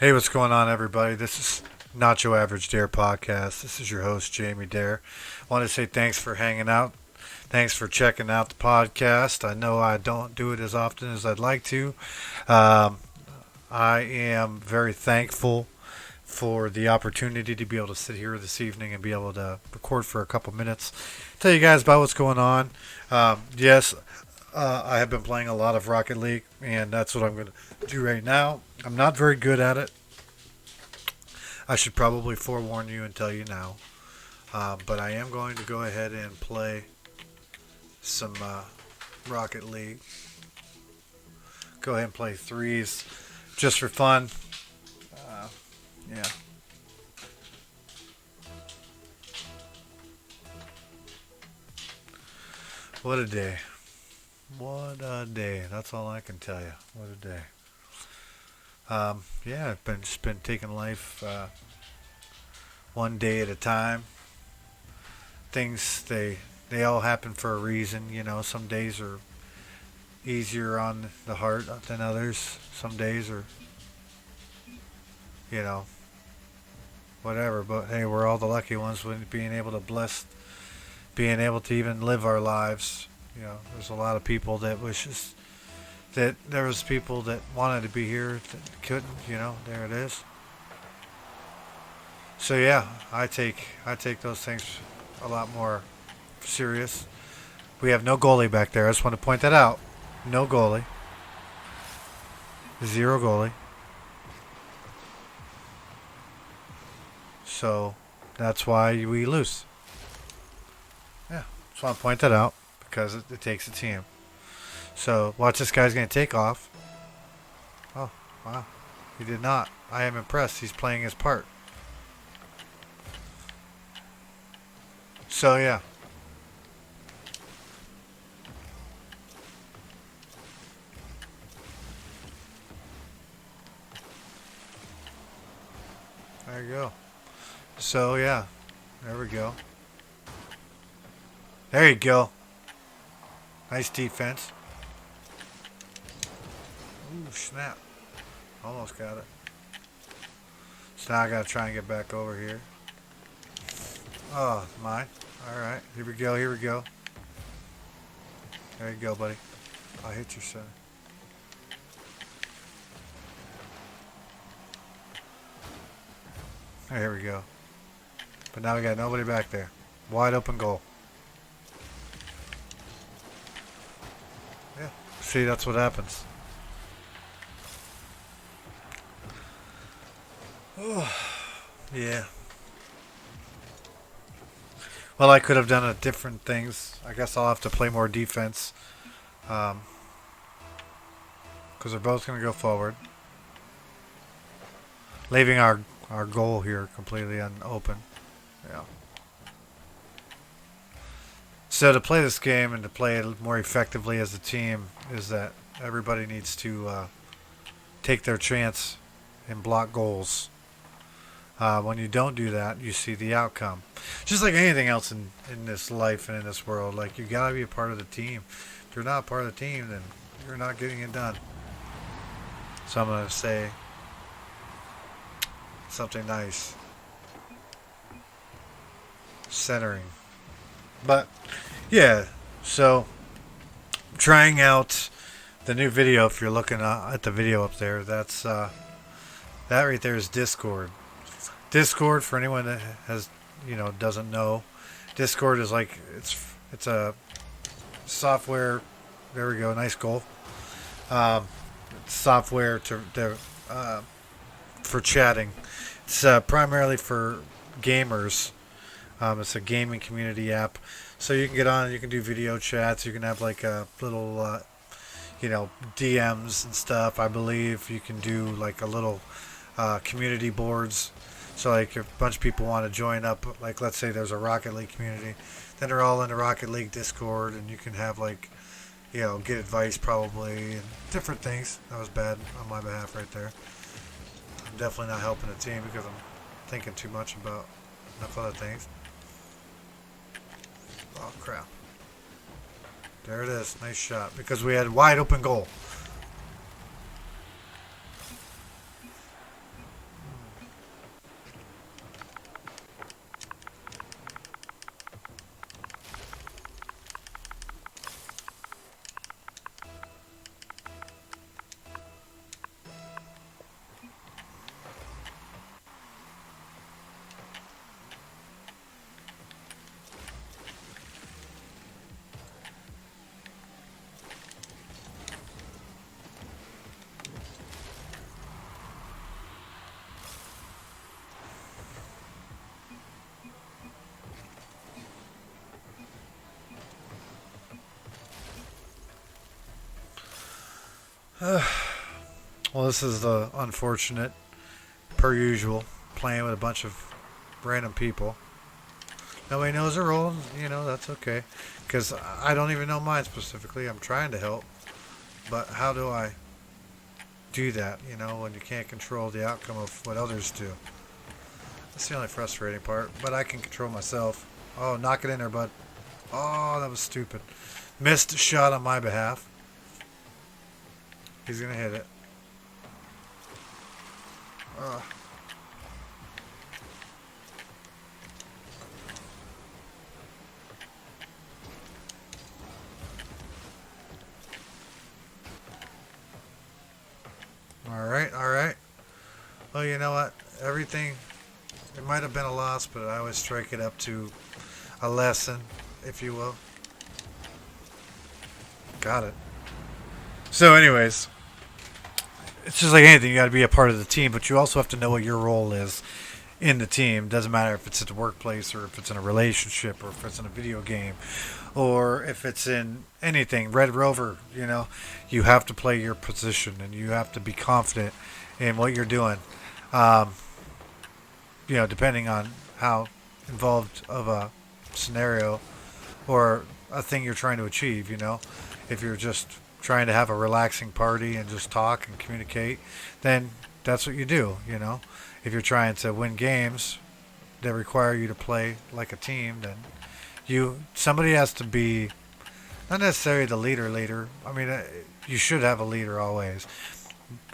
Hey, what's going on, everybody? This is Nacho Average Daire podcast. This is your host, Jamie Daire. I want to say thanks for hanging out. Thanks for checking out the podcast. I know I don't do it as often as I'd like to. Um, I am very thankful for the opportunity to be able to sit here this evening and be able to record for a couple minutes, tell you guys about what's going on. Yes, I have been playing a lot of Rocket League, and that's what I'm going to do right now. I'm not very good at it. I should probably forewarn you and tell you now. But I am going to go ahead and play some Rocket League. Go ahead and play threes just for fun. Yeah. What a day. What a day. That's all I can tell you. What a day. Yeah, I've been taking life one day at a time. Things they all happen for a reason. You know, some days are easier on the heart than others. Some days are, you know, whatever. But hey, we're all the lucky ones with being able to bless, being able to even live our lives. You know, there's a lot of people that wishes that there was people that wanted to be here that couldn't. You know, there it is. So yeah, I take those things a lot more serious. We have no goalie back there. I just want to point that out. No goalie. Zero goalie. So that's why we lose. Yeah, just want to point that out because it takes a team. So watch, this guy's going to take off. Oh, wow. He did not. I am impressed. He's playing his part. So yeah. There you go. So yeah. There we go. There you go. Nice defense. Ooh, snap. Almost got it. So now I gotta try and get back over here. Oh, mine. Alright. Here we go. Here we go. There you go, buddy. I'll hit you, son. Here we go. But now we got nobody back there. Wide open goal. Yeah. See, that's what happens. Oh, yeah. Well, I could have done different things. I guess I'll have to play more defense. Um, because they're both going to go forward, leaving our goal here completely unopen. Yeah. So to play this game and to play it more effectively as a team is that everybody needs to take their chance and block goals. When you don't do that, you see the outcome. Just like anything else in this life and in this world, like you gotta be a part of the team. If you're not part of the team, then you're not getting it done. So I'm gonna say something nice, centering. But yeah, so trying out the new video. If you're looking at the video up there, that right there is Discord. Discord, for anyone that has, doesn't know, Discord is like it's a software. There we go, nice goal. Um, Software uh, for chatting. It's primarily for gamers. It's a gaming community app, so you can get on. You can do video chats. You can have like a little, DMs and stuff. I believe you can do like a little community boards. So like if a bunch of people want to join up, like let's say there's a Rocket League community, then they're all in the Rocket League Discord, and you can have like, get advice probably and different things. That was bad on my behalf right there. I'm definitely not helping the team because I'm thinking too much about enough other things. Oh crap! There it is, nice shot because we had wide open goal. Well, this is the unfortunate, per usual, playing with a bunch of random people. Nobody knows their role, that's okay. Because I don't even know mine specifically. I'm trying to help. But how do I do that, when you can't control the outcome of what others do? That's the only frustrating part. But I can control myself. Oh, knock it in there, bud. Oh, that was stupid. Missed shot on my behalf. He's going to hit it. Uh, all right, all right. Well, you know what? Everything, it might have been a loss, but I always strike it up to a lesson, if you will. Got it. So, anyways, it's just like anything. You got to be a part of the team, but you also have to know what your role is in the team. Doesn't matter if it's at the workplace or if it's in a relationship or if it's in a video game or if it's in anything. Red Rover, you have to play your position and you have to be confident in what you're doing. Um, Depending on how involved of a scenario or a thing you're trying to achieve, if you're just trying to have a relaxing party and just talk and communicate, then that's what you do. If you're trying to win games that require you to play like a team, then somebody has to be not necessarily the leader. I mean, you should have a leader always,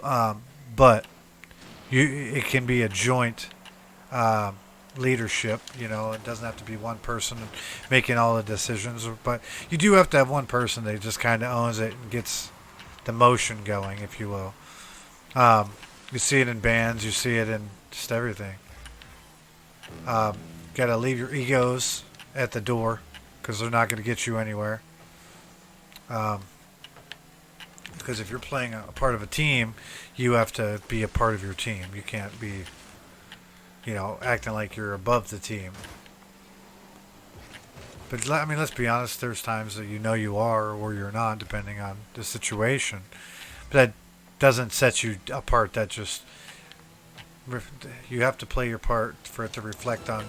but it can be a joint leadership. It doesn't have to be one person making all the decisions, but you do have to have one person that just kind of owns it and gets the motion going, if you will. You see it in bands, you see it in just everything. Got to leave your egos at the door because they're not going to get you anywhere. Because if you're playing a part of a team, you have to be a part of your team. You can't be, acting like you're above the team. But I mean, let's be honest. There's times that you are or you're not, depending on the situation. But that doesn't set you apart. That just you have to play your part for it to reflect on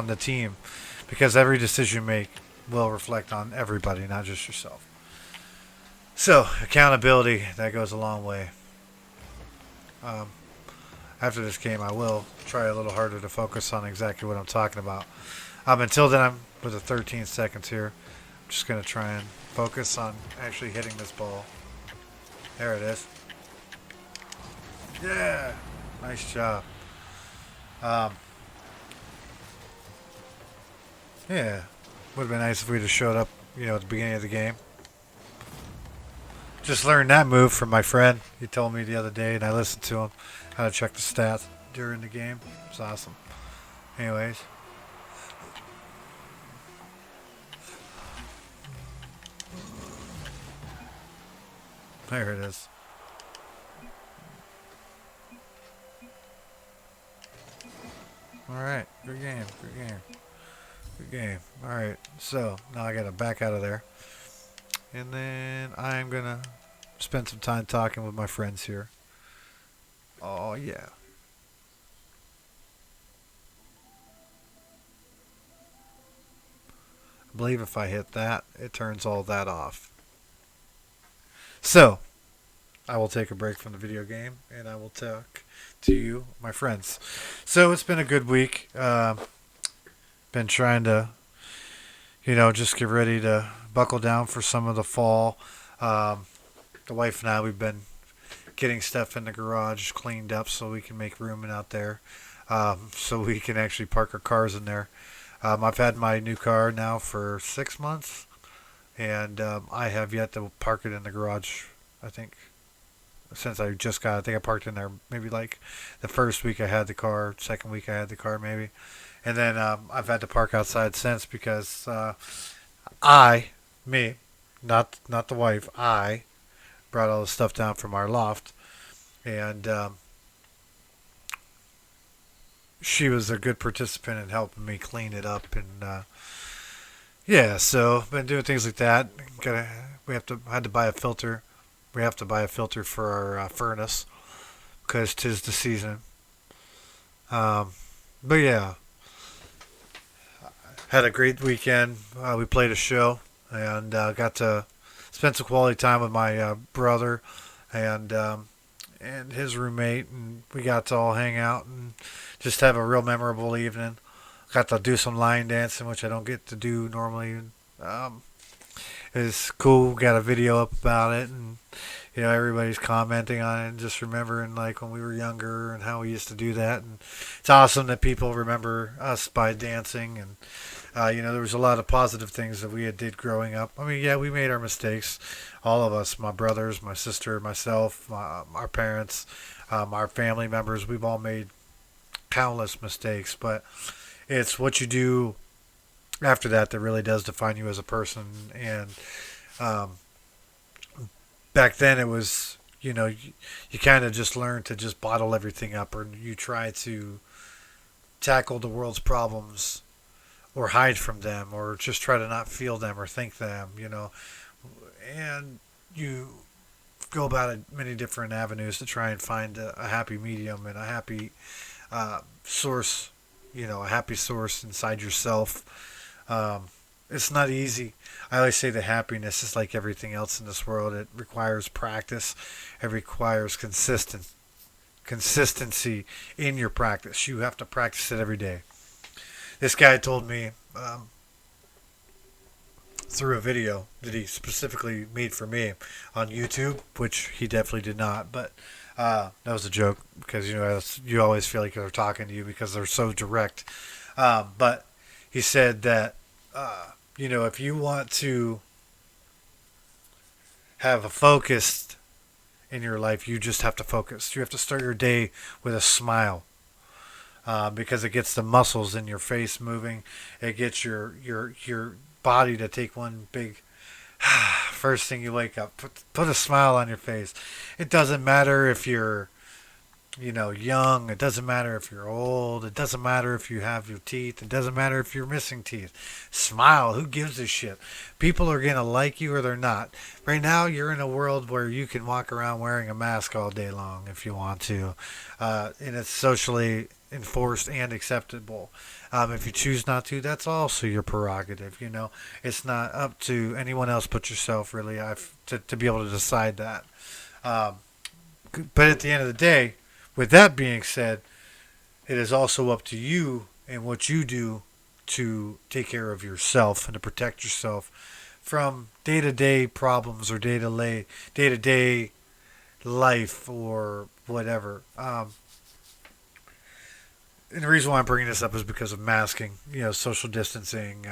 the team, because every decision you make will reflect on everybody, not just yourself. So accountability, that goes a long way. Um, After this game, I will try a little harder to focus on exactly what I'm talking about. Until then, I'm with the 13 seconds here. I'm just going to try and focus on actually hitting this ball. There it is. Yeah! Nice job. Yeah. Would have been nice if we'd have showed up, at the beginning of the game. Just learned that move from my friend. He told me the other day, and I listened to him, how to check the stats during the game. It's awesome. Anyways. There it is. Alright, good game, good game. Good game. Alright, so now I gotta back out of there. And then I'm gonna spend some time talking with my friends here. Oh, yeah. I believe if I hit that, it turns all that off. So, I will take a break from the video game and I will talk to you, my friends. So, it's been a good week. Been trying to, just get ready to buckle down for some of the fall. The wife and I, we've been getting stuff in the garage cleaned up so we can make room out there, so we can actually park our cars in there. I've had my new car now for 6 months, and I have yet to park it in the garage. I think since I just got it, I think I parked in there maybe like the first week I had the car, second week I had the car maybe, and then I've had to park outside since because me, not the wife, I brought all the stuff down from our loft, and she was a good participant in helping me clean it up, and yeah, so been doing things like that. I had to buy a filter. We have to buy a filter for our furnace because 'tis the season. Um, but yeah, had a great weekend. We played a show and got to spend some quality time with my brother and his roommate, and we got to all hang out and just have a real memorable evening. Got to do some line dancing, which I don't get to do normally. Um, it's cool. Got a video up about it, and everybody's commenting on it and just remembering like when we were younger and how we used to do that. And it's awesome that people remember us by dancing. And there was a lot of positive things that we had did growing up. I mean, yeah, we made our mistakes, all of us, my brothers, my sister, myself, our parents, our family members. We've all made countless mistakes, but it's what you do after that that really does define you as a person. And um, back then it was, you kind of just learn to just bottle everything up, or you try to tackle the world's problems or hide from them or just try to not feel them or think them, and you go about it many different avenues to try and find a happy medium and a happy source, a happy source inside yourself. It's not easy. I always say that happiness is like everything else in this world. It requires practice. It requires consistency in your practice. You have to practice it every day. This guy told me through a video that he specifically made for me on YouTube, which he definitely did not, but that was a joke because you always feel like they're talking to you because they're so direct. But he said that if you want to have a focus in your life, you just have to focus. You have to start your day with a smile. Because it gets the muscles in your face moving. It gets your body to take one big first thing you wake up. Put a smile on your face. It doesn't matter if you're young. It doesn't matter if you're old. It doesn't matter if you have your teeth. It doesn't matter if you're missing teeth. Smile. Who gives a shit? People are gonna like you or they're not. Right now, you're in a world where you can walk around wearing a mask all day long if you want to, and it's socially enforced and acceptable. If you choose not to, that's also your prerogative. It's not up to anyone else but yourself, really, to be able to decide that. But at the end of the day, with that being said, it is also up to you and what you do to take care of yourself and to protect yourself from day-to-day problems or day-to-day life or whatever. And the reason why I'm bringing this up is because of masking, social distancing,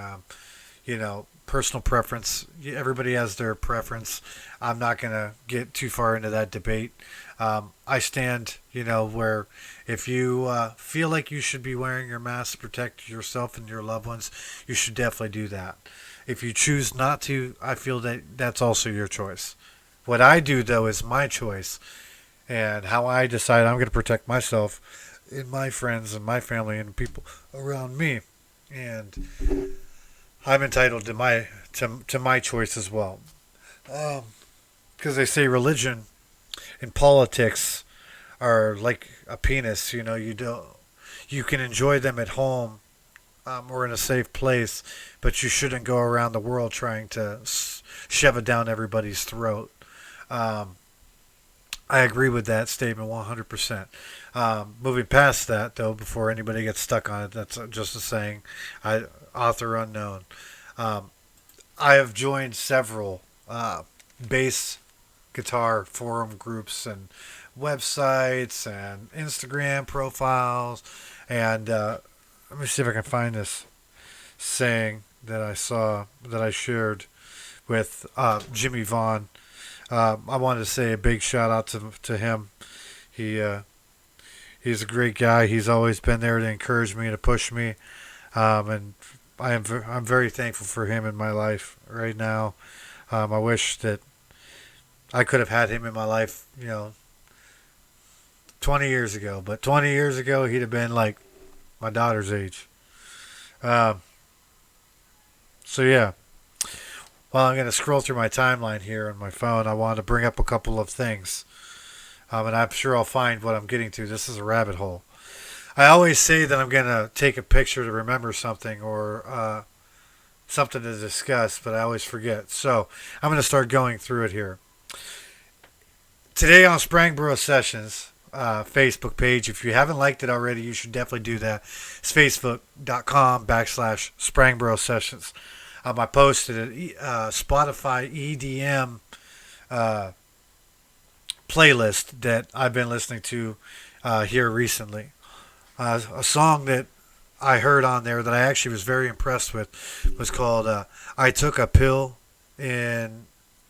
personal preference. Everybody has their preference. I'm not going to get too far into that debate. I stand, where if you feel like you should be wearing your mask to protect yourself and your loved ones, you should definitely do that. If you choose not to, I feel that that's also your choice. What I do, though, is my choice. And how I decide I'm going to protect myself and my friends and my family and people around me. And I'm entitled to my choice as well. Because they say religion and politics are like a penis. You can enjoy them at home or in a safe place, but you shouldn't go around the world trying to shove it down everybody's throat. I agree with that statement 100%. Moving past that, though, before anybody gets stuck on it, that's just a saying. Author unknown. I have joined several bass guitar forum groups and websites and Instagram profiles. And let me see if I can find this saying that I shared with Jimmy Vaughn. I wanted to say a big shout out to him. He's a great guy. He's always been there to encourage me, to push me, and I'm very thankful for him in my life right now. I wish that I could have had him in my life, 20 years ago. But 20 years ago, he'd have been like my daughter's age. So yeah, While I'm going to scroll through my timeline here on my phone, I want to bring up a couple of things. And I'm sure I'll find what I'm getting to. This is a rabbit hole. I always say that I'm going to take a picture to remember something or something to discuss, but I always forget. So I'm going to start going through it here. Today on Sprangboro Sessions Facebook page, if you haven't liked it already, you should definitely do that. It's facebook.com/Sprangboro Sessions. I posted a Spotify EDM playlist that I've been listening to here recently. A song that I heard on there that I actually was very impressed with was called "I Took a Pill in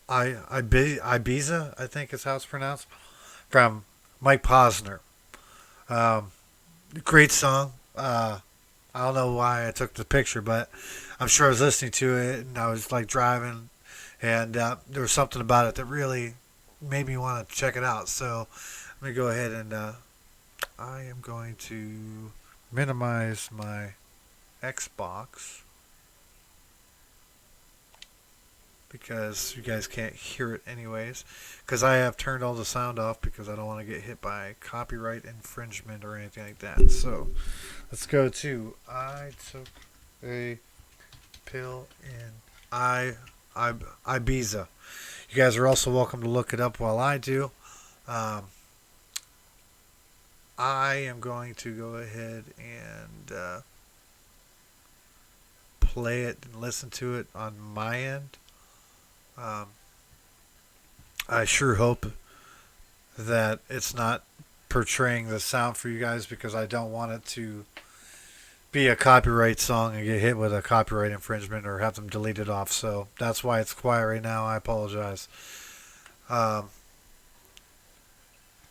Ibiza," I think is how it's pronounced, from Mike Posner. Great song. I don't know why I took the picture, but I'm sure I was listening to it and I was like driving, and there was something about it that really made me want to check it out. So let me go ahead and I am going to minimize my Xbox because you guys can't hear it anyways, because I have turned all the sound off because I don't want to get hit by copyright infringement or anything like that. So let's go to I took a pill in Ibiza. You guys are also welcome to look it up while I do. I am going to go ahead and play it and listen to it on my end. I sure hope that it's not portraying the sound for you guys, because I don't want it to be a copyright song and get hit with a copyright infringement or have them delete it off. So that's why it's quiet right now. I apologize. The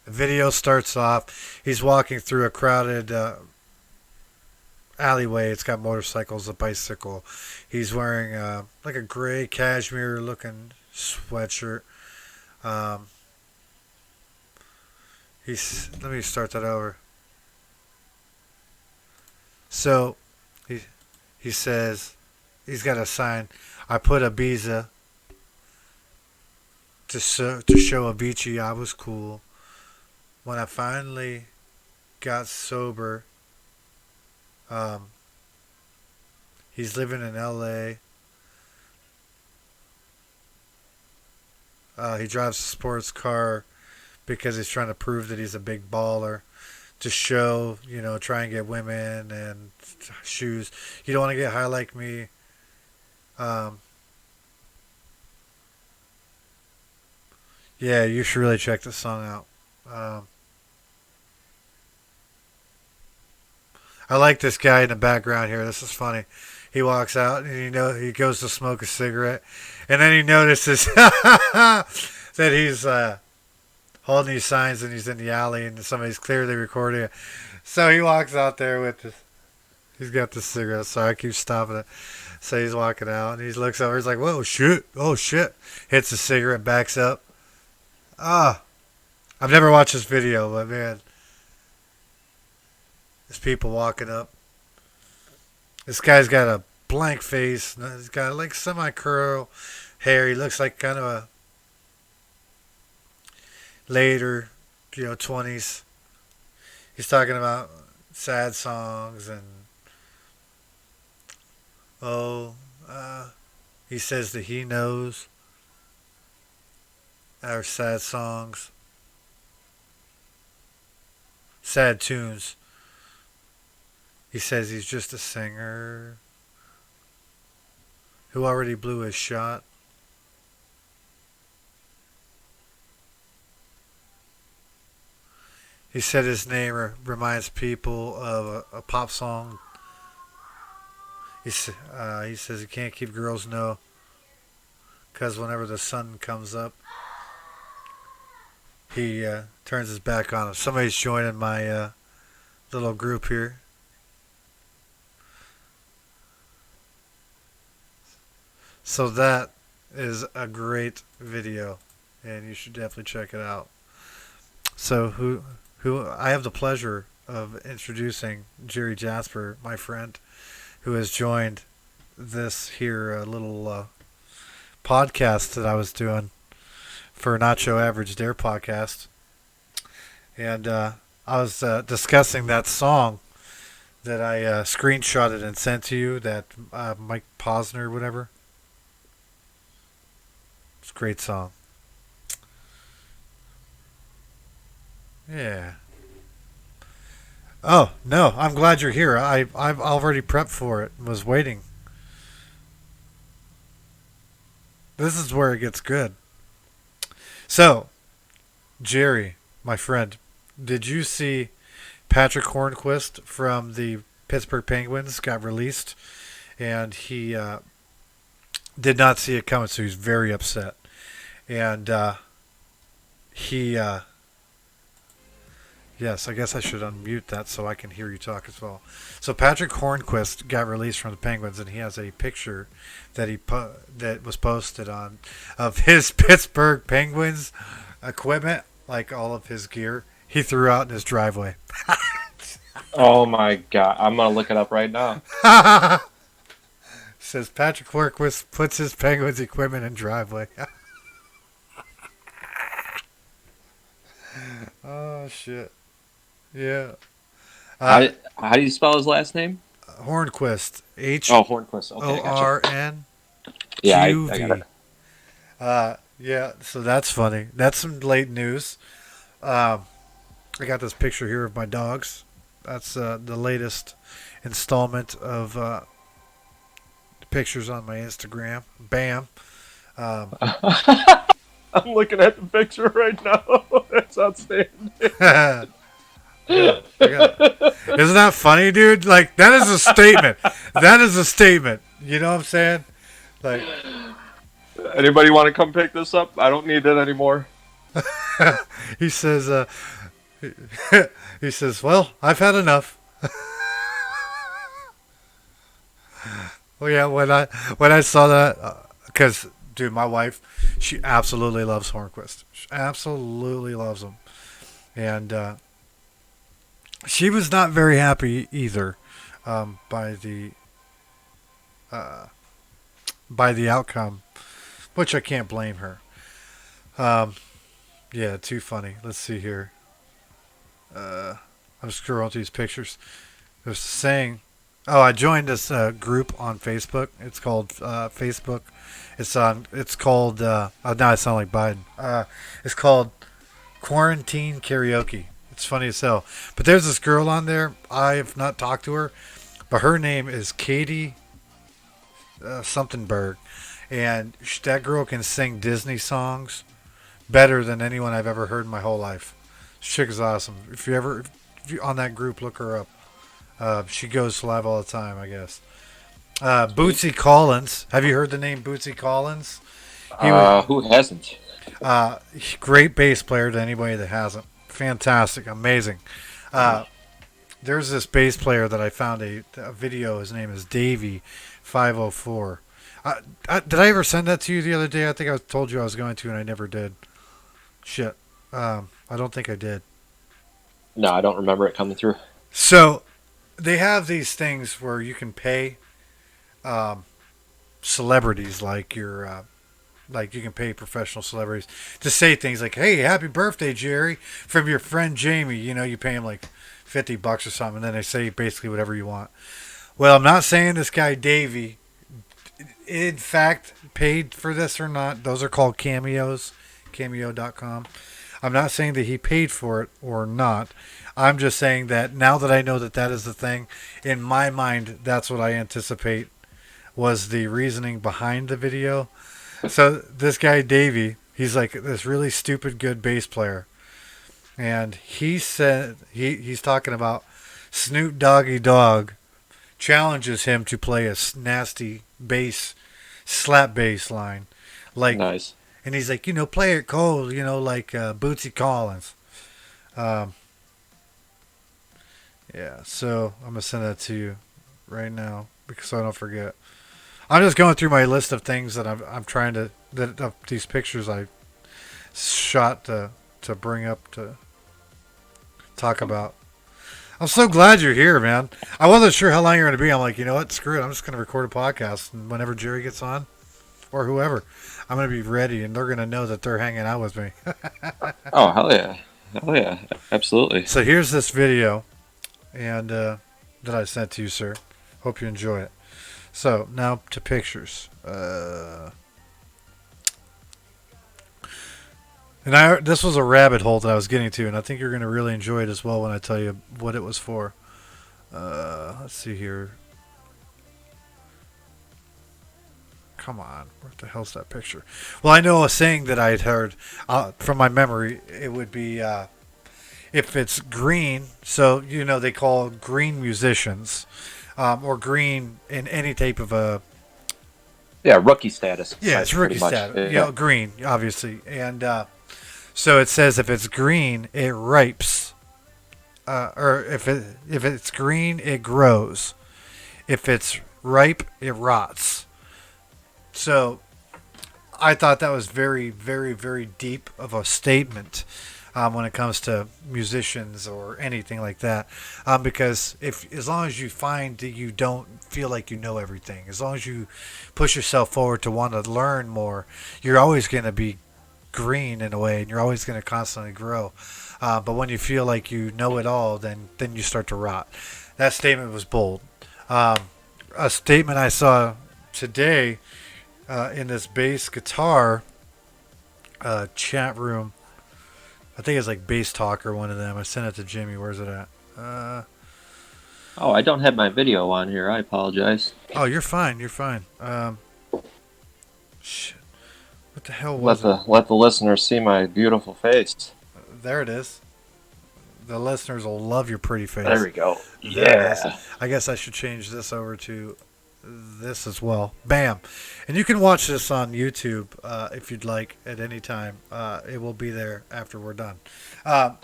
video starts off. He's walking through a crowded alleyway. It's got motorcycles, a bicycle. He's wearing like a gray cashmere looking sweatshirt. Let me start that over. So he says he's got a sign. I put Ibiza to show Avicii I was cool. When I finally got sober, he's living in L.A. He drives a sports car because he's trying to prove that he's a big baller. To show, try and get women and shoes. You don't want to get high like me. Yeah, you should really check this song out. I like this guy in the background here. This is funny. He walks out and he goes to smoke a cigarette, and then he notices that he's holding these signs and he's in the alley and somebody's clearly recording it. So he walks out there with this. He's got the cigarette. Sorry, I keep stopping it. So he's walking out and he looks over. He's like, "Whoa, shit! Oh shit!" Hits the cigarette, backs up. I've never watched this video, but man, there's people walking up. This guy's got a blank face. He's got like semi-curl hair. He looks like kind of a later, 20s. He's talking about sad songs and he says that he knows our sad songs, sad tunes. He says he's just a singer who already blew his shot. He said his name reminds people of a pop song. He says he can't keep girls no, because whenever the sun comes up, he turns his back on them. Somebody's joining my little group here. So that is a great video, and you should definitely check it out. So who I have the pleasure of introducing Jerry Jasper, my friend, who has joined this here little podcast that I was doing for Nacho Average Daire podcast, and I was discussing that song that I screenshotted and sent to you. That Mike Posner, whatever. It's a great song. Yeah. Oh no, I'm glad you're here. I've already prepped for it. Was waiting. This is where it gets good. So, Jerry, my friend, did you see Patrick Hornqvist from the Pittsburgh Penguins got released, and he did not see it coming, so he's very upset. And he, yes, I guess I should unmute that so I can hear you talk as well. So Patrick Hornqvist got released from the Penguins, and he has a picture that that was posted on of his Pittsburgh Penguins equipment, like all of his gear. He threw out in his driveway. Oh my god! I'm gonna look it up right now. Says Patrick Hornqvist puts his Penguins equipment in driveway. Oh shit! Yeah. How do you spell his last name? Hornqvist. Hornqvist. Okay, Hornqv. Yeah, I got it. Yeah. So that's funny. That's some late news. I got this picture here of my dogs. That's the latest installment of pictures on my Instagram. Bam. I'm looking at the picture right now. That's outstanding. Yeah, isn't that funny, dude? Like, that is a statement. That is a statement. You know what I'm saying? Like, anybody want to come pick this up? I don't need it anymore. he says, he says, well, I've had enough. Well, yeah, when I saw that, because, dude, my wife, she absolutely loves Hornqvist. She absolutely loves him. And, she was not very happy either by the outcome, which I can't blame her. Yeah, too funny. Let's see here. I'm scrolling through these pictures. There's saying, oh, I joined this group on Facebook. It's called Facebook. It's called. Oh, now I sound like Biden. It's called Quarantine Karaoke. It's funny as hell. But there's this girl on there. I've not talked to her, but her name is Katie Somethingberg, and that girl can sing Disney songs better than anyone I've ever heard in my whole life. This chick is awesome. If you're on that group, look her up. She goes live all the time, I guess. Bootsy Collins. Have you heard the name Bootsy Collins? Who hasn't? Great bass player to anybody that hasn't. Fantastic, amazing. There's this bass player that I found a video. His name is Davey504. Did I ever send that to you the other day? I think I told you I was going to, and I never did. Shit. I don't think I did. No, I don't remember it coming through. So they have these things where you can pay celebrities like your. Like, you can pay professional celebrities to say things like, hey, happy birthday, Jerry, from your friend Jamie. You know, you pay him like $50 or something, and then they say basically whatever you want. Well, I'm not saying this guy Davey in fact paid for this or not. Those are called cameos, cameo.com. I'm not saying that he paid for it or not. I'm just saying that now that I know that that is the thing, in my mind, that's what I anticipate was the reasoning behind the video. So this guy Davey, he's like this really stupid good bass player, and he said he's talking about Snoop Doggy Dogg challenges him to play a nasty bass, slap bass line, like Nice. And he's like, play it cold, like Bootsy Collins. Yeah, so I'm gonna send that to you right now because I don't forget. I'm just going through my list of things that I'm trying to these pictures I shot to bring up to talk about. I'm so glad you're here, man. I wasn't sure how long you're going to be. I'm like, you know what? Screw it. I'm just going to record a podcast, and whenever Jerry gets on, or whoever. I'm going to be ready, and they're going to know that they're hanging out with me. Oh, hell yeah. Hell yeah. Absolutely. So here's this video, and that I sent to you, sir. Hope you enjoy it. So now to pictures. This was a rabbit hole that I was getting to, and I think you're going to really enjoy it as well when I tell you what it was for. Let's see here. Come on, what the hell's that picture? Well, I know a saying that I had heard from my memory. It would be if it's green, so they call green musicians, or green in any type of a. Yeah, rookie status. Yeah, it's rookie status. Yeah. Green, obviously, and so it says if it's green, it ripes, or if it's green, it grows. If it's ripe, it rots. So I thought that was very, very, very deep of a statement when it comes to musicians or anything like that. Because as long as you find that you don't feel like you know everything, as long as you push yourself forward to want to learn more, you're always going to be green in a way, and you're always going to constantly grow. But when you feel like you know it all, then you start to rot. That statement was bold. A statement I saw today in this bass guitar chat room. I think it's like Bass Talker, one of them. I sent it to Jimmy. Where's it at? Oh, I don't have my video on here. I apologize. Oh, you're fine. You're fine. Shit. What the hell was it? Let the listeners see my beautiful face. There it is. The listeners will love your pretty face. There we go. Yeah. I guess I should change this over to this as well. Bam. And you can watch this on YouTube if you'd like at any time. It will be there after we're done.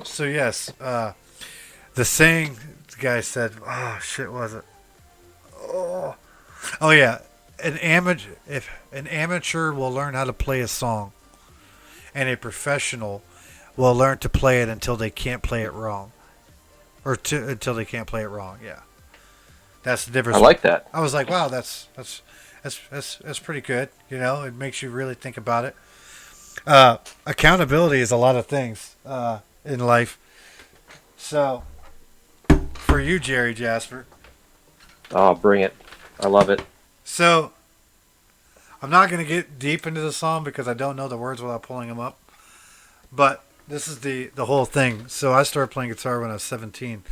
So yes, the saying the guy said, oh shit, was it? Oh yeah. If an amateur will learn how to play a song, and a professional will learn to play it until they can't play it wrong, until they can't play it wrong. Yeah. That's the difference. I like that. I was like, wow, that's pretty good. It makes you really think about it. Accountability is a lot of things in life. So, for you, Jerry Jasper. Oh, bring it. I love it. So, I'm not going to get deep into the song because I don't know the words without pulling them up. But this is the whole thing. So, I started playing guitar when I was 17.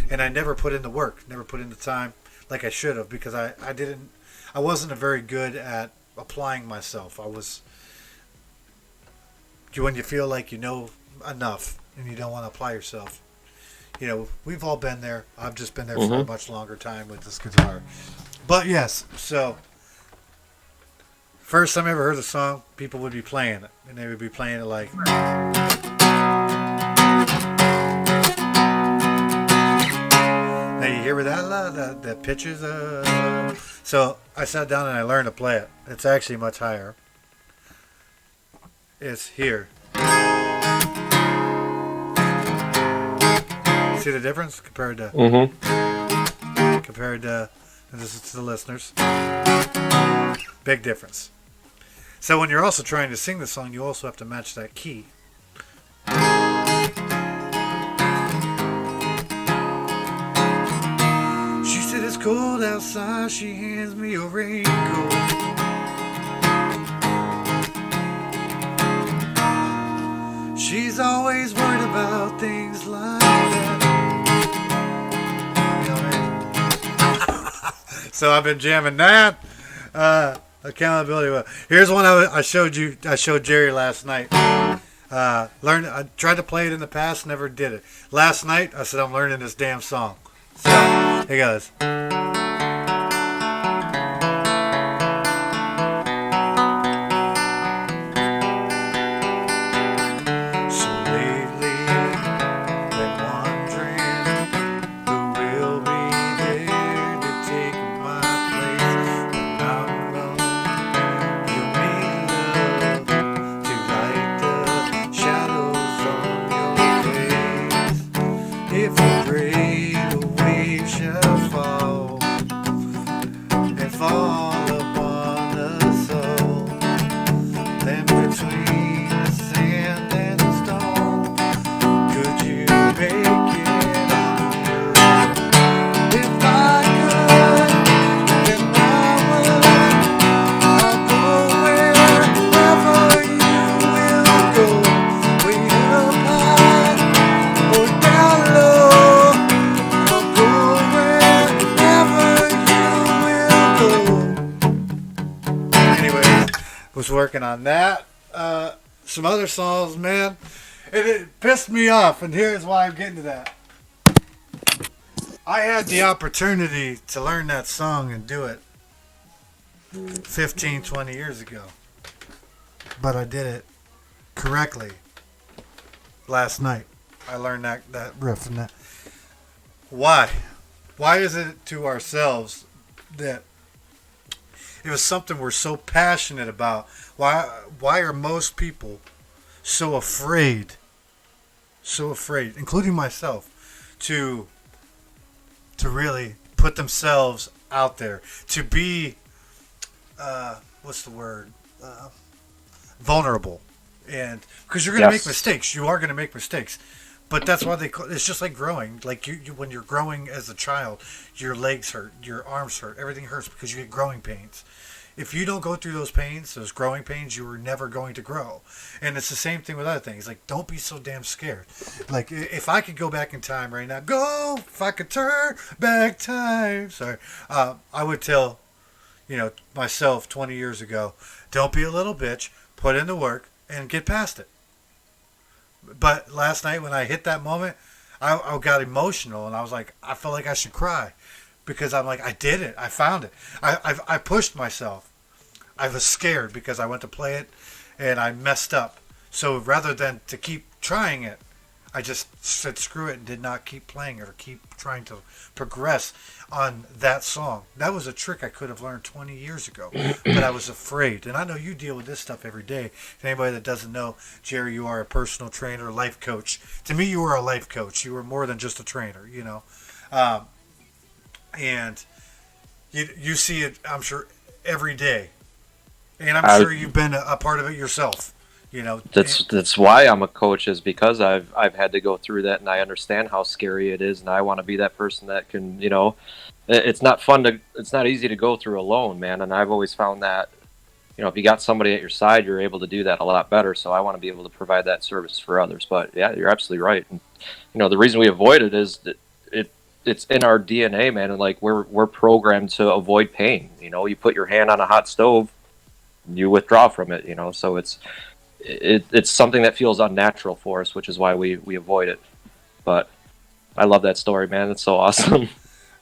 And I never put in the work, never put in the time like I should have, because I wasn't very good at applying myself. When you feel like you know enough and you don't want to apply yourself, we've all been there. I've just been there for a much longer time with this guitar. But yes, so first time I ever heard the song, people would be playing it, and they would be playing it like. Now you hear where that pitch is? So I sat down and I learned to play it. It's actually much higher. It's here. See the difference compared to this is to the listeners. Big difference. So when you're also trying to sing the song, you also have to match that key. She said it's cold outside, she hands me a raincoat. She's always worried about things like that. So I've been jamming that. Accountability. Here's one I showed Jerry last night. I tried to play it in the past, never did it. Last night I said I'm learning this damn song. So here goes. was working on that. Some other songs, man. And it pissed me off, and here's why I'm getting to that. I had the opportunity to learn that song and do it 15, 20 years ago. But I did it correctly last night. I learned that riff and that. Why? Why is it to ourselves that it was something we're so passionate about? Why are most people so afraid, including myself, to really put themselves out there, to be, what's the word, vulnerable, and because you're going to make mistakes, you are going to make mistakes, but that's why it's just like growing. Like you when you're growing as a child, your legs hurt, your arms hurt, everything hurts because you get growing pains. If you don't go through those pains, those growing pains, you are never going to grow. And it's the same thing with other things. Like, don't be so damn scared. Like, if I could go back in time right now, if I could turn back time, I would tell, myself 20 years ago, don't be a little bitch, put in the work, and get past it. But last night when I hit that moment, I got emotional, and I was like, I felt like I should cry. Because I'm like, I did it. I found it. I pushed myself. I was scared because I went to play it and I messed up. So rather than to keep trying it, I just said screw it and did not keep playing it or keep trying to progress on that song. That was a trick I could have learned 20 years ago, but I was afraid. And I know you deal with this stuff every day. If anybody that doesn't know, Jerry, you are a personal trainer, life coach. To me, you were a life coach. You were more than just a trainer, and you see it, I'm sure, every day. And I'm sure you've been a part of it yourself. That's why I'm a coach, is because I've had to go through that, and I understand how scary it is, and I want to be that person that can, it's not easy to go through alone, man. And I've always found that, if you got somebody at your side, you're able to do that a lot better. So I want to be able to provide that service for others. But yeah, you're absolutely right. And, the reason we avoid it is that it's in our DNA, man. And like we're programmed to avoid pain. You put your hand on a hot stove, you withdraw from it. So it's something that feels unnatural for us, which is why we avoid it. But I love that story, man. It's so awesome.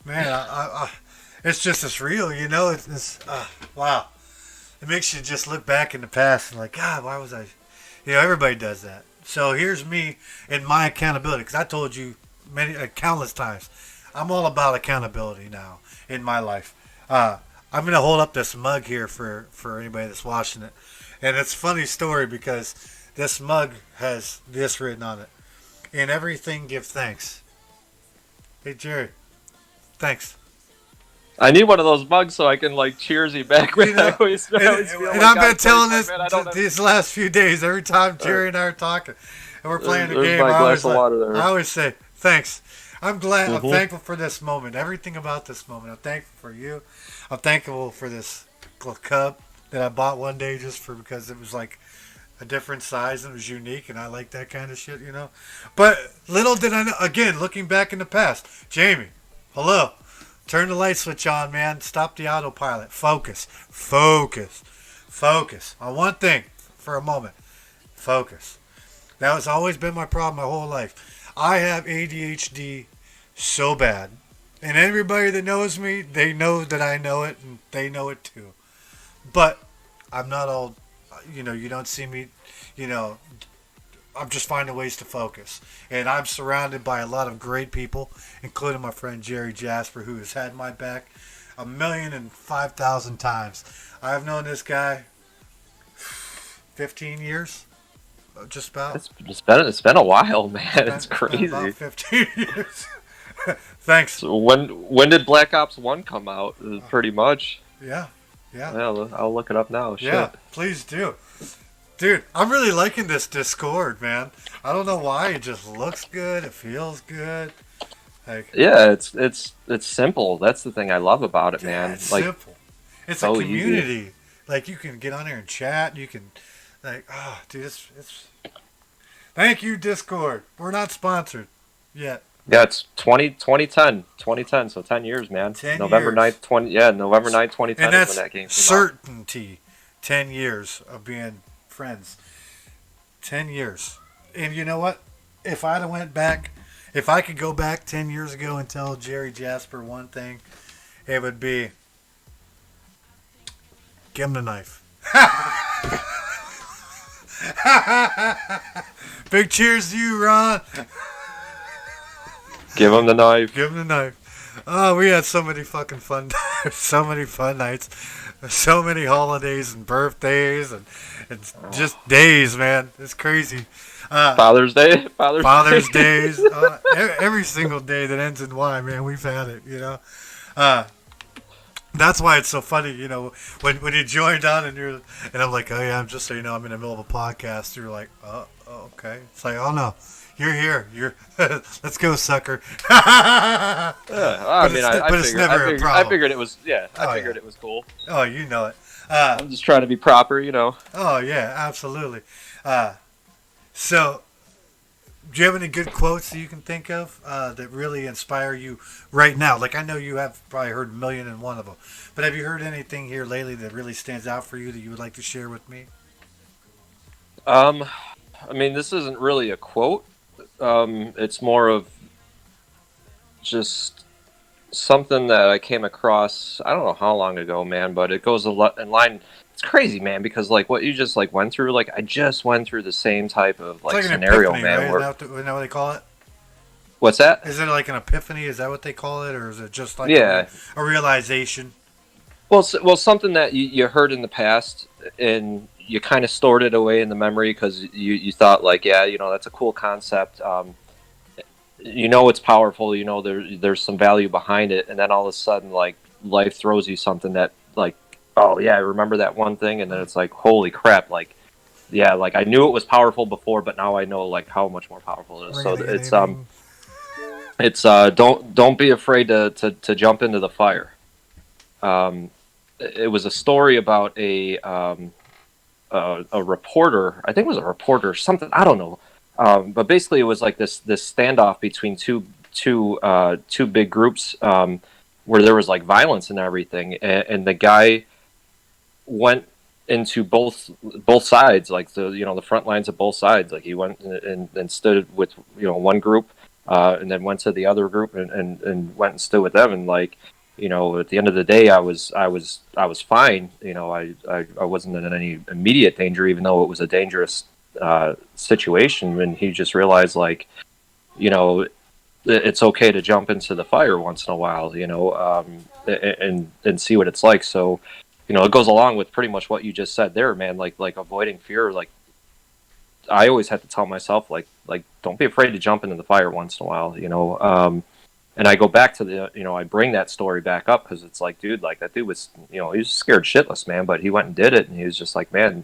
Man, it's just as real. It's wow. It makes you just look back in the past and like, God, why was I? Everybody does that. So here's me and my accountability, because I told you countless times, I'm all about accountability now in my life. I'm going to hold up this mug here for anybody that's watching it. And it's a funny story because this mug has this written on it. In everything, give thanks. Hey, Jerry, thanks. I need one of those mugs so I can cheersy back. And I've been telling this these last few days every time Jerry and I are talking and we're playing the game. I always say thanks. I'm glad. I'm thankful for this moment. Everything about this moment. I'm thankful for you. I'm thankful for this cup that I bought one day because it was like a different size and it was unique, and I like that kind of shit, But little did I know. Again, looking back in the past, Jamie, hello. Turn the light switch on, man. Stop the autopilot. Focus on one thing for a moment. Focus. That has always been my problem my whole life. I have ADHD so bad. And everybody that knows me, they know that I know it, and they know it too. But I'm not all, you don't see me, I'm just finding ways to focus. And I'm surrounded by a lot of great people, including my friend Jerry Jasper, who has had my back 1,005,000 times. I've known this guy 15 years, just about. It's been a while, man. It's crazy. About 15 years. Thanks. So when did Black Ops 1 come out? Pretty much. Yeah. I'll look it up now. Shit. Yeah, please do. Dude, I'm really liking this Discord, man. I don't know why. It just looks good. It feels good. Yeah, it's simple. That's the thing I love about it, man. It's simple. It's so a community. Easy. You can get on there and chat. You can, dude, it's. Thank you, Discord. We're not sponsored yet. Yeah, it's 2010, so 10 years, man. 10 November years. 9th, November 9th, 2010 and that's is when that game came certainty. out. 10 years of being friends. 10 years. And you know what? If I'd have went back, if I could go back 10 years ago and tell Jerry Jasper one thing, it would be give him the knife. Big cheers to you, Ron. Give him the knife. Give him the knife. Oh, we had so many fucking fun times, so many fun nights, so many holidays and birthdays and just days, man. It's crazy. Father's Day. Father's Days. Every single day that ends in Y, man, we've had it, you know. That's why it's so funny, you know, when you joined on and I'm like, oh yeah, I'm just so you know, I'm in the middle of a podcast. You're like, oh okay. It's like, oh no, you're here. Let's go, sucker. I figured it was, it was cool. Oh, you know it. I'm just trying to be proper, you know. Oh yeah, absolutely. So, do you have any good quotes that you can think of that really inspire you right now? Like, I know you have probably heard 1,000,001 of them, but have you heard anything here lately that really stands out for you that you would like to share with me? I mean, this isn't really a quote. It's more of just something that I came across, I don't know how long ago, man, but it goes a lot in line. It's crazy, man, because like what you just like went through, like I just went through the same type of like scenario, epiphany, man. Right? Isn't that what they call it? What's that? Is it like an epiphany? Is that what they call it, or is it just like a realization? Well, something that you heard in the past and you kind of stored it away in the memory because you thought like, yeah, you know, that's a cool concept. You know, it's powerful. You know, there's some value behind it, and then all of a sudden, like life throws you something that like, oh yeah, I remember that one thing, and then it's like, holy crap, like, yeah, like I knew it was powerful before, but now I know like how much more powerful it is. So it's don't be afraid to jump into the fire. It was a story about a reporter. I think it was a reporter, something, I don't know. But basically, it was like this standoff between two big groups where there was like violence and everything, and the guy went into both sides, like the front lines of both sides. Like he went and stood with one group, and then went to the other group and went and stood with them. And like, you know, at the end of the day, I was fine. You know, I wasn't in any immediate danger, even though it was a dangerous situation. And he just realized, like, you know, it's okay to jump into the fire once in a while, you know, and see what it's like. So, you know, it goes along with pretty much what you just said there, man. Like avoiding fear. Like, I always have to tell myself, like don't be afraid to jump into the fire once in a while, you know. And I go back to I bring that story back up because it's like, dude, like that dude was, you know, he was scared shitless, man, but he went and did it, and he was just like, man,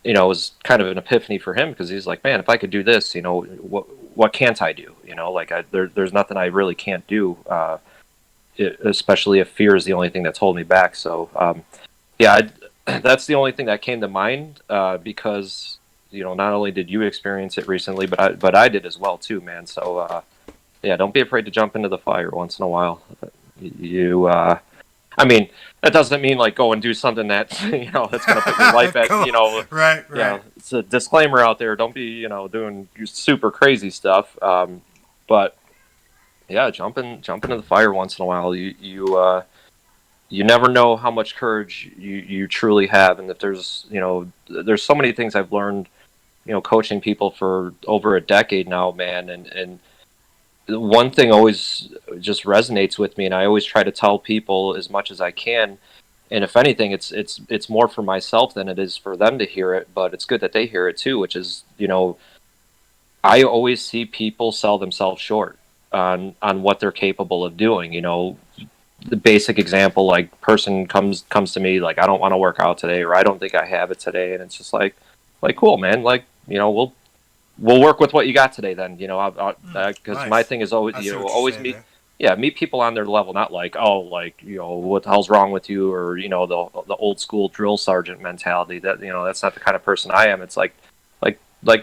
you know, it was kind of an epiphany for him because he's like, man, if I could do this, you know, what can't I do? You know, like there's nothing I really can't do, especially if fear is the only thing that's holding me back. So, that's the only thing that came to mind because, you know, not only did you experience it recently, but I did as well too, man. So, yeah, don't be afraid to jump into the fire once in a while. I mean, that doesn't mean like go and do something that, you know, that's going to put your life at, you know, right. You know, it's a disclaimer out there. Don't be, you know, doing super crazy stuff. But yeah, jump into the fire once in a while. You never know how much courage you truly have. And if there's, you know, there's so many things I've learned, you know, coaching people for over a decade now, man. And one thing always just resonates with me, and I always try to tell people as much as I can. And if anything, it's more for myself than it is for them to hear it, but it's good that they hear it too, which is, you know, I always see people sell themselves short on what they're capable of doing. You know, the basic example, like person comes to me like, I don't want to work out today, or I don't think I have it today. And it's just like, cool, man. Like, you know, we'll work with what you got today then, you know, because nice. My thing is always, you know, always meet people on their level, not like, oh, like, you know, what the hell's wrong with you, or, you know, the old school drill sergeant mentality. That, you know, that's not the kind of person I am. It's like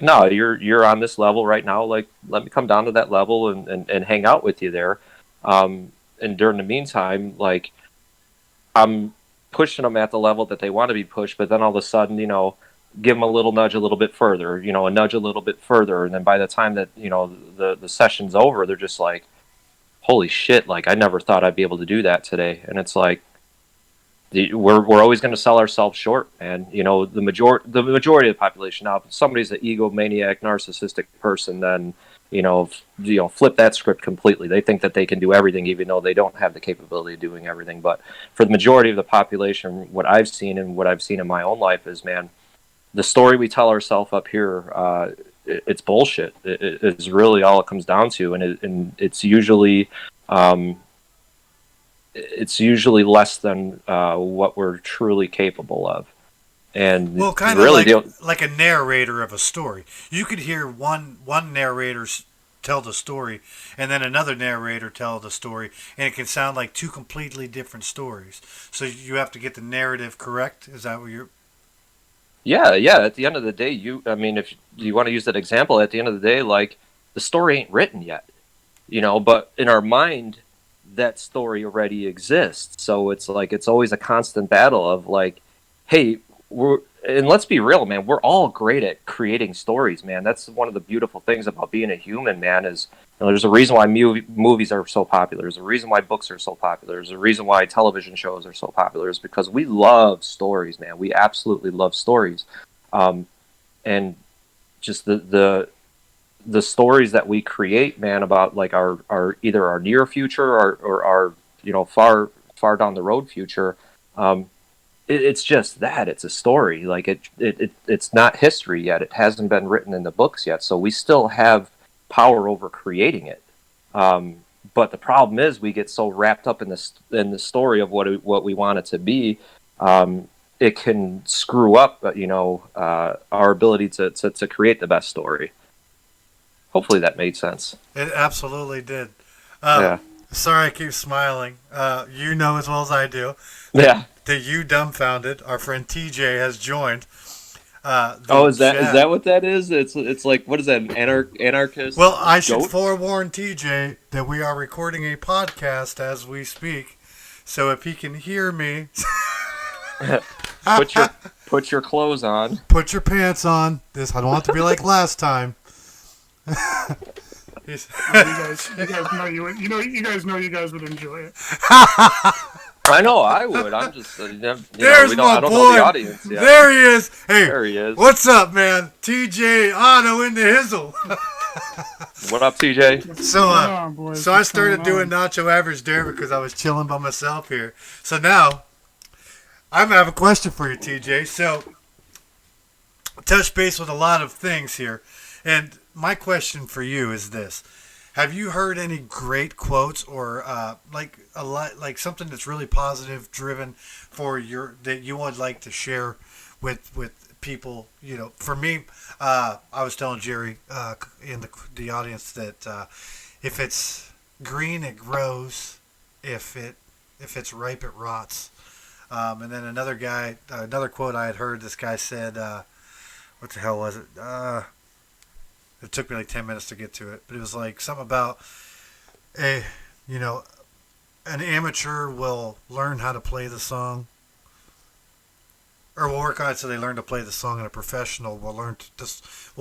no, you're on this level right now, like let me come down to that level and hang out with you there. And during the meantime, like I'm pushing them at the level that they want to be pushed, but then all of a sudden, give them a little nudge a little bit further, a nudge a little bit further, and then by the time that the session's over, they're just like, holy shit, like I never thought I'd be able to do that today. And it's like, we're always going to sell ourselves short, and the majority of the population. Now, if somebody's an egomaniac, narcissistic person, then flip that script completely. They think that they can do everything, even though they don't have the capability of doing everything. But for the majority of the population, what I've seen and what I've seen in my own life is, man, the story we tell ourselves up here, it's bullshit. It's really all it comes down to, and it's usually. It's usually less than what we're truly capable of. And well, kind of really like a narrator of a story. You could hear one narrator tell the story, and then another narrator tell the story, and it can sound like two completely different stories. So you have to get the narrative correct. Is that what you're? Yeah. At the end of the day, if you want to use that example, at the end of the day, like the story ain't written yet, but in our mind, that story already exists. So it's like, it's always a constant battle of like, hey, and let's be real, man, we're all great at creating stories, man. That's one of the beautiful things about being a human, man, is there's a reason why movies are so popular. There's a reason why books are so popular. There's a reason why television shows are so popular, is because we love stories, man. We absolutely love stories. And just the stories that we create, man, about like our either our near future or our far down the road future, it's just that it's a story. Like it's not history yet. It hasn't been written in the books yet, so we still have power over creating it. But the problem is we get so wrapped up in the story of what we want it to be. It can screw up our ability to create the best story. Hopefully that made sense. It absolutely did. Yeah. Sorry, I keep smiling. You know as well as I do. Yeah. That you dumbfounded. Our friend TJ has joined. Is that what that is? It's like, what is that? An anarchist? Well, I should forewarn TJ that we are recording a podcast as we speak. So if he can hear me, put your clothes on. Put your pants on. I don't want it to be like last time. You guys know you guys would enjoy it. I know I would. I'm just There's I don't know the audience yet. There he is. Hey, there he is. What's up, man? TJ Otto in the hizzle. What up, TJ? So I started doing Nacho Average Daire because I was chilling by myself here. So now I have a question for you, TJ. So touch base with a lot of things here, and my question for you is this: have you heard any great quotes or like something that's really positive, driven that you would like to share with people? For me, I was telling Jerry in the audience that if it's green, it grows. If it's ripe, it rots. And then another quote I had heard. This guy said, "What the hell was it?" It took me like 10 minutes to get to it, but it was like something about an amateur will learn how to play the song, or will work on it so they learn to play the song, and a professional will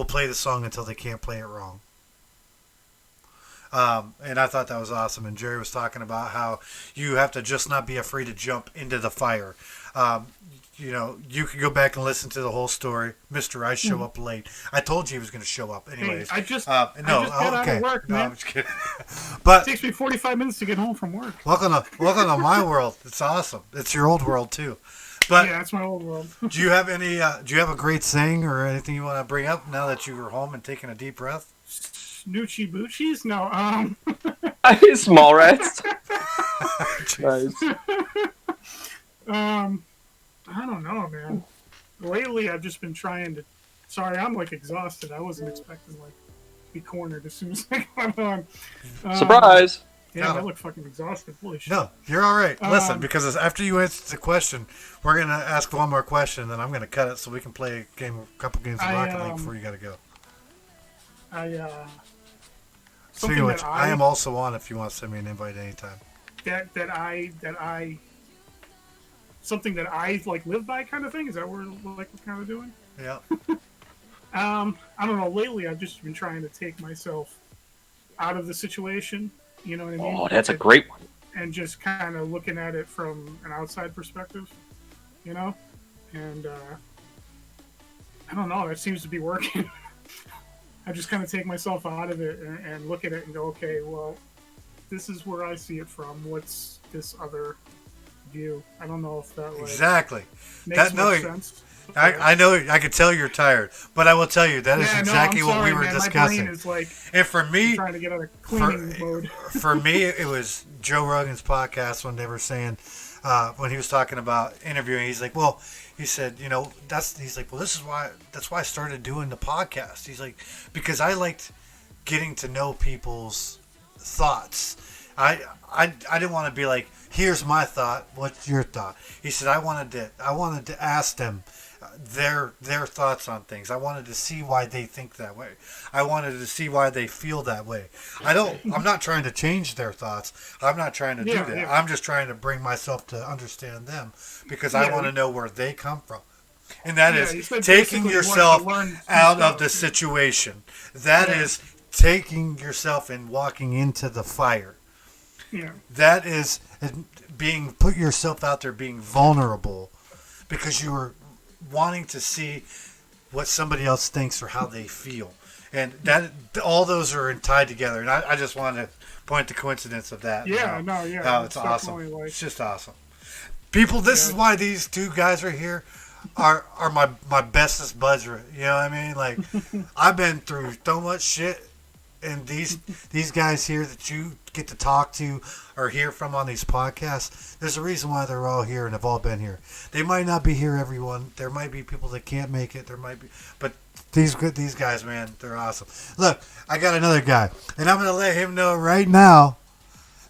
play the song until they can't play it wrong. And I thought that was awesome. And Jerry was talking about how you have to just not be afraid to jump into the fire. You can go back and listen to the whole story. Mr. I show up late. I told you he was going to show up. Anyways, I just got out of work, man. No, I'm just kidding. But it takes me 45 minutes to get home from work. Welcome to my world. It's awesome. It's your old world too. But yeah, it's my old world. Do you have a great saying or anything you want to bring up now that you were home and taking a deep breath? Snoochie boochies? No. Small rats. Nice. I don't know, man. Lately, I've just been trying to. Sorry, I'm like exhausted. I wasn't expecting to be cornered as soon as I got on. Surprise! Yeah, I look fucking exhausted. Holy shit. No, you're all right. Listen, because after you answer the question, we're gonna ask one more question, and then I'm gonna cut it so we can play a couple games of Rocket League before you gotta go. Speaking of which, I am also on if you want to send me an invite anytime. That I something that I like live by, kind of thing. Is that what we're kind of doing? Yeah. I don't know. Lately, I've just been trying to take myself out of the situation. You know what I mean? Oh, that's a great one. And just kind of looking at it from an outside perspective, you know? And I don't know. That seems to be working. I just kind of take myself out of it and look at it and go, okay, well, this is where I see it from. What's this other view? I don't know if that Exactly. makes much sense. I know. I can tell you're tired, but I will tell you that is exactly what we were discussing. My brain is like, and for me, trying to get out of cleaning mode. For me, it was Joe Rogan's podcast when they were saying, when he was talking about interviewing, he's like, well, he said, you know, he's like, well, that's why I started doing the podcast. He's like, because I liked getting to know people's thoughts. I didn't want to be like, here's my thought, what's your thought? He said, I wanted to ask them their thoughts on things. I wanted to see why they think that way. I wanted to see why they feel that way. I'm not trying to change their thoughts. I'm not trying to do that. Yeah. I'm just trying to bring myself to understand them because I want to know where they come from. And that is taking yourself out of the situation. That is taking yourself and walking into the fire. Yeah. That is put yourself out there, being vulnerable because you are wanting to see what somebody else thinks or how they feel. And that all those are tied together. And I just want to point the coincidence of that. It's awesome. It's just awesome. People, this is why these two guys right here are my bestest buds. You know what I mean? Like, I've been through so much shit. And these guys here that you get to talk to or hear from on these podcasts, there's a reason why they're all here and have all been here. They might not be here, everyone. There might be people that can't make it. There might be, but these guys, man, they're awesome. Look, I got another guy, and I'm going to let him know right now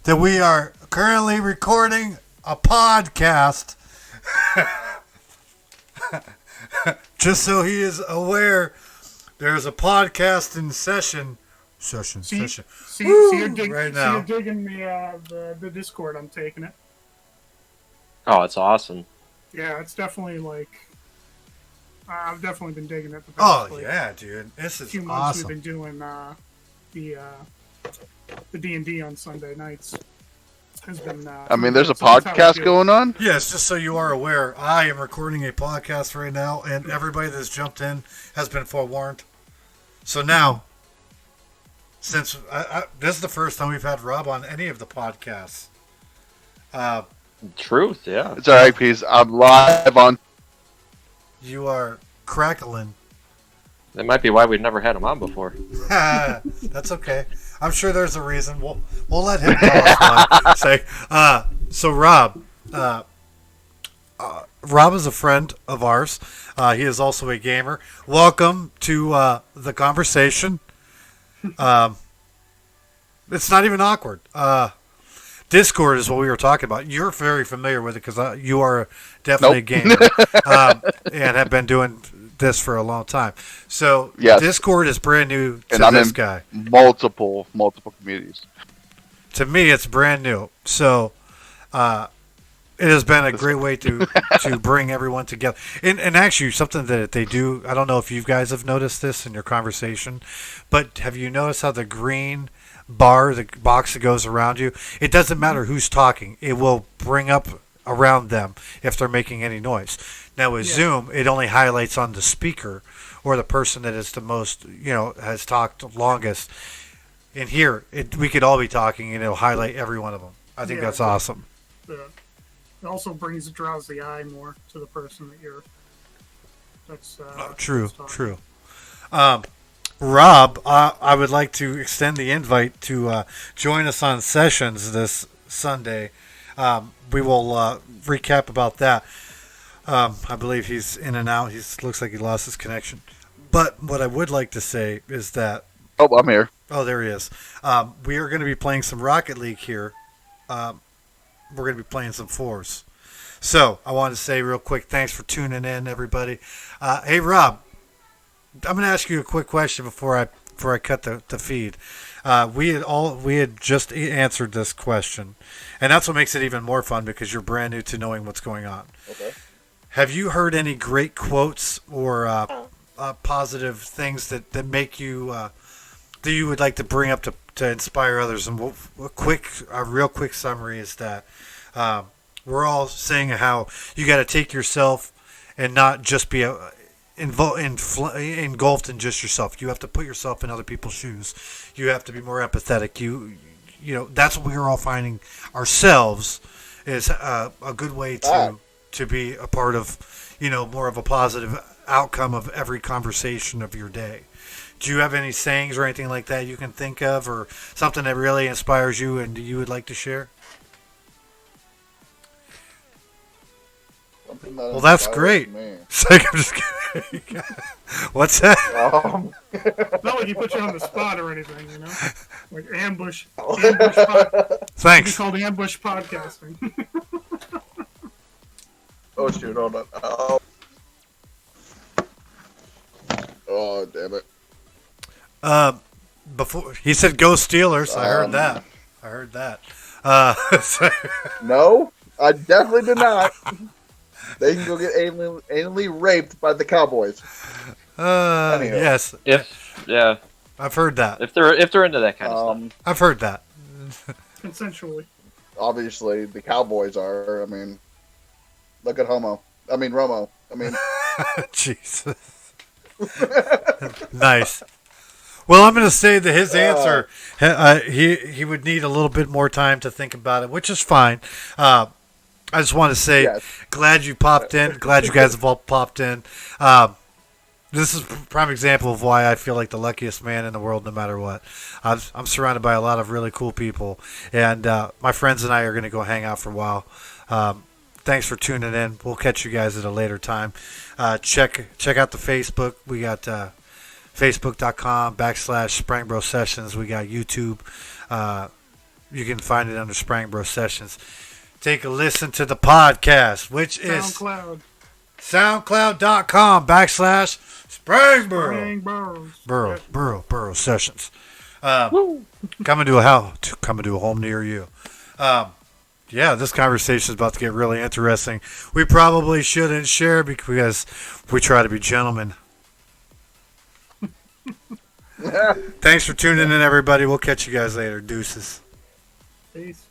that we are currently recording a podcast. Just so he is aware, there's a podcast in session. See, you're digging the Discord. I'm taking it. Oh, it's awesome. Yeah, it's definitely like I've definitely been digging it. Dude, this is few months awesome. We've been doing the D&D on Sunday nights. Has been. I mean, there's a podcast going on. Yes, just so you are aware, I am recording a podcast right now, and everybody that's jumped in has been forewarned. So now. Since this is the first time we've had Rob on any of the podcasts. Truth, yeah. It's all right, Peace. I'm live on. You are crackling. That might be why we've never had him on before. That's okay. I'm sure there's a reason. We'll let him tell us. So Rob, Rob is a friend of ours. He is also a gamer. Welcome to the conversation. It's not even awkward. Discord is what we were talking about. You're very familiar with it because you are definitely a gamer and have been doing this for a long time. So yes. Discord is brand new to and this I'm guy. In multiple communities. To me, it's brand new. So it has been a great way to bring everyone together. And actually, something that they do, I don't know if you guys have noticed this in your conversation, but have you noticed how the green bar, the box that goes around you, it doesn't matter who's talking. It will bring up around them if they're making any noise. Now with Zoom, it only highlights on the speaker or the person that is the most, has talked longest. In here, we could all be talking and it'll highlight every one of them. I think that's awesome. It also brings drowsy eye more to the person that you're. That's true. Rob, I would like to extend the invite to join us on sessions this Sunday. We will recap about that. I believe he's in and out. He looks like he lost his connection. But what I would like to say is that. Oh, I'm here. Oh, there he is. We are going to be playing some Rocket League here. We're going to be playing some fours. So I want to say real quick, thanks for tuning in, everybody. Hey, Rob, I'm going to ask you a quick question before I cut the feed. We had just answered this question, and that's what makes it even more fun because you're brand new to knowing what's going on. Okay. Have you heard any great quotes or positive things that make you that you would like to bring up to inspire others? And a real quick summary is that we're all saying how you got to take yourself and not just be engulfed in just yourself. You have to put yourself in other people's shoes. You have to be more empathetic. You know that's what we are all finding ourselves is a good way to be a part of more of a positive outcome of every conversation of your day. Do you have any sayings or anything like that you can think of, or something that really inspires you and you would like to share? Well, that's great. It's like, I'm just kidding. What's that? It's not like he put you on the spot or anything, like ambush. Thanks. It's called ambush podcasting. Oh shoot! Hold on. Oh damn it! Before he said "Go Steelers," I heard that. I heard that. No, I definitely did not. They can go get anally raped by the Cowboys. Yes. I've heard that. If they're into that kind of stuff. I've heard that. Consensually. Obviously, the Cowboys are. I mean, look at Romo. I mean, Jesus. Nice. Well, I'm going to say that his answer, he would need a little bit more time to think about it, which is fine. I just want to say, yes. Glad you popped in. Glad you guys have all popped in. This is a prime example of why I feel like the luckiest man in the world, no matter what. I'm surrounded by a lot of really cool people, and my friends and I are going to go hang out for a while. Thanks for tuning in. We'll catch you guys at a later time. Check out the Facebook. We got facebook.com/sprangboro sessions. We got YouTube. You can find it under Sprangboro Sessions. Take a listen to the podcast, which is SoundCloud.com/Sprangboro. Borough Sessions. Coming to a home near you. Yeah, this conversation is about to get really interesting. We probably shouldn't share because we try to be gentlemen. Thanks for tuning in, everybody. We'll catch you guys later. Deuces. Peace.